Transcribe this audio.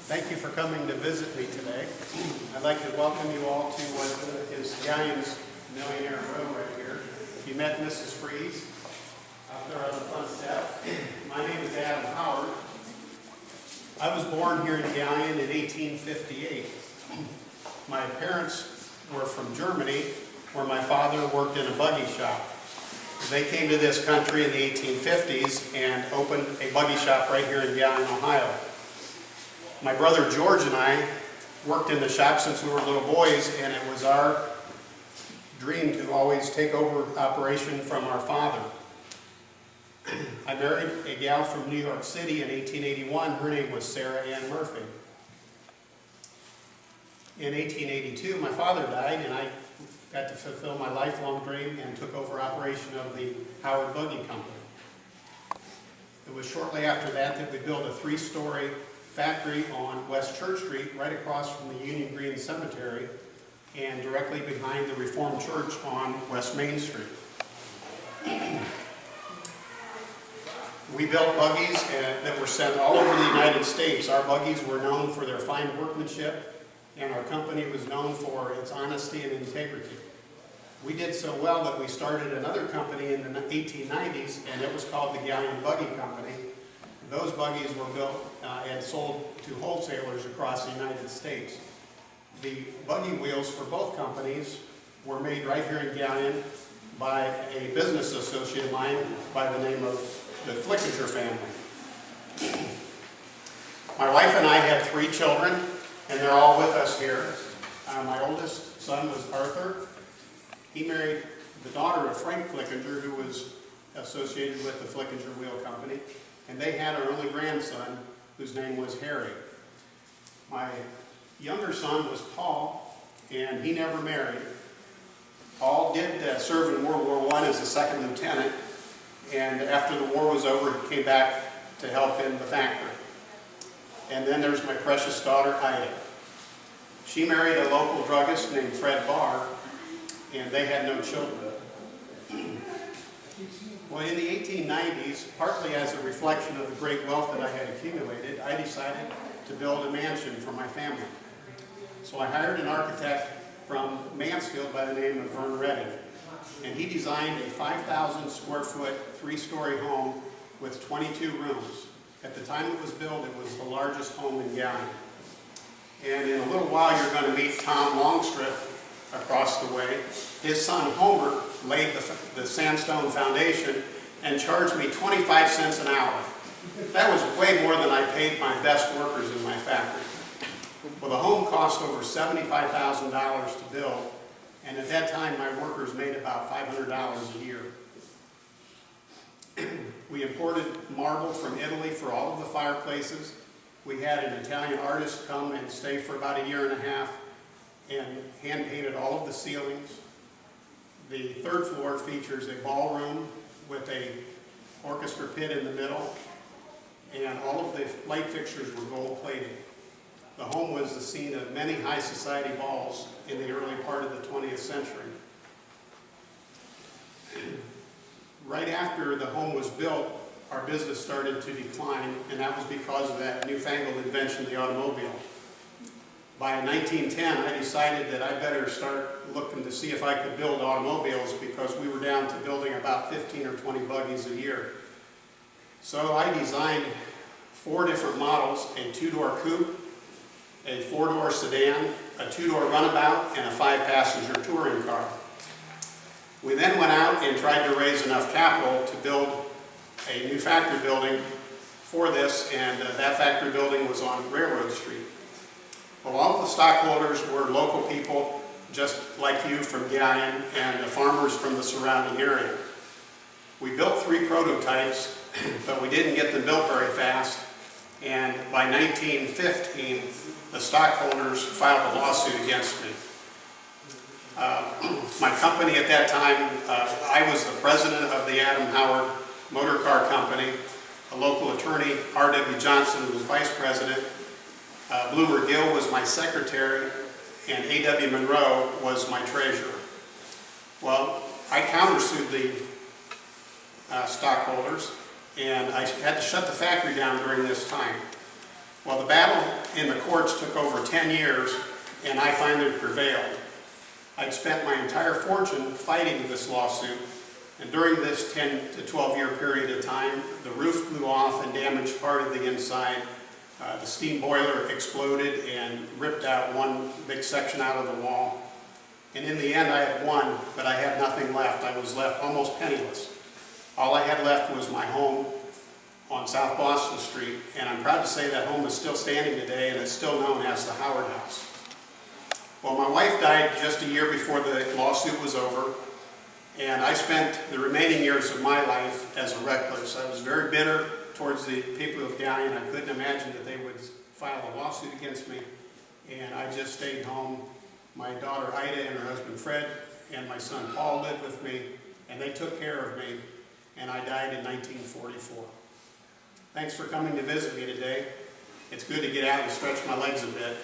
Thank you for coming to visit me today. I'd like to welcome you all to what is Galion's Millionaire Row right here. You met Mrs. Freeze up there on the front step. My name is Adam Howard. I was born here in Galion in 1858. My parents were from Germany, where my father worked in a buggy shop. They came to this country in the 1850s and opened a buggy shop right here in Galion, Ohio. My brother George and I worked in the shop since we were little boys, and it was our dream to always take over operation from our father. I married a gal from New York City in 1881. Her name was Sarah Ann Murphy. In 1882, my father died, and I got to fulfill my lifelong dream and took over operation of the Howard Buggy Company. It was shortly after that we built a 3-story factory on West Church Street, right across from the Union Green Cemetery, and directly behind the Reformed Church on West Main Street. We built buggies that were sent all over the United States. Our buggies were known for their fine workmanship, and our company was known for its honesty and integrity. We did so well that we started another company in the 1890s, and it was called the Galion Buggy Company. Those buggies were built and sold to wholesalers across the United States. The buggy wheels for both companies were made right here in Galion by a business associate of mine by the name of the Flickinger family. My wife and I have 3 children, and they're all with us here. My oldest son was Arthur. He married the daughter of Frank Flickinger, who was associated with the Flickinger Wheel Company. And they had our only grandson, whose name was Harry. My younger son was Paul, and he never married. Paul did serve in World War I as a second lieutenant, and after the war was over, he came back to help in the factory. And then there's my precious daughter, Ida. She married a local druggist named Fred Barr, and they had no children. Well, in the 1890s, partly as a reflection of the great wealth that I had accumulated, I decided to build a mansion for my family. So I hired an architect from Mansfield by the name of Vern Redding, and he designed a 5,000 square foot, 3-story home with 22 rooms. At the time it was built, it was the largest home in Galion. And in a little while, you're going to meet Tom Longstreth across the way. His son Homer laid the sandstone foundation and charged me 25 cents an hour. That was way more than I paid my best workers in my factory. Well, the home cost over $75,000 to build, and at that time my workers made about $500 a year. We imported marble from Italy for all of the fireplaces. We had an Italian artist come and stay for about a year and a half and hand-painted all of the ceilings. The 3rd floor features a ballroom with a orchestra pit in the middle, and all of the light fixtures were gold-plated. The home was the scene of many high society balls in the early part of the 20th century. Right after the home was built, our business started to decline, and that was because of that newfangled invention, the automobile. By 1910, I decided that I better start looking to see if I could build automobiles, because we were down to building about 15 or 20 buggies a year. So I designed 4 different models: a 2-door coupe, a 4-door sedan, a 2-door runabout, and a 5-passenger touring car. We then went out and tried to raise enough capital to build a new factory building for this, and that factory building was on Railroad Street. Well, all of the stockholders were local people, just like you, from Galion, and the farmers from the surrounding area. We built 3 prototypes, but we didn't get them built very fast, and by 1915, the stockholders filed a lawsuit against me. My company at that time, I was the president of the Adam Howard Motor Car Company. A local attorney, R.W. Johnson, was vice president. Bloomer Gill was my secretary, and A.W. Monroe was my treasurer. Well, I countersued the stockholders, and I had to shut the factory down during this time. Well, the battle in the courts took over 10 years, and I finally prevailed. I'd spent my entire fortune fighting this lawsuit, and during this 10 to 12 year period of time, the roof blew off and damaged part of the inside. The steam boiler exploded and ripped out one big section out of the wall. And in the end, I had won, but I had nothing left. I was left almost penniless. All I had left was my home on South Boston Street, and I'm proud to say that home is still standing today, and it's still known as the Howard House. Well, my wife died just a year before the lawsuit was over, and I spent the remaining years of my life as a recluse. I was very bitter towards the people of Galion. I couldn't imagine that they would file a lawsuit against me, and I just stayed home. My daughter Ida and her husband Fred and my son Paul lived with me, and they took care of me, and I died in 1944. Thanks for coming to visit me today. It's good to get out and stretch my legs a bit.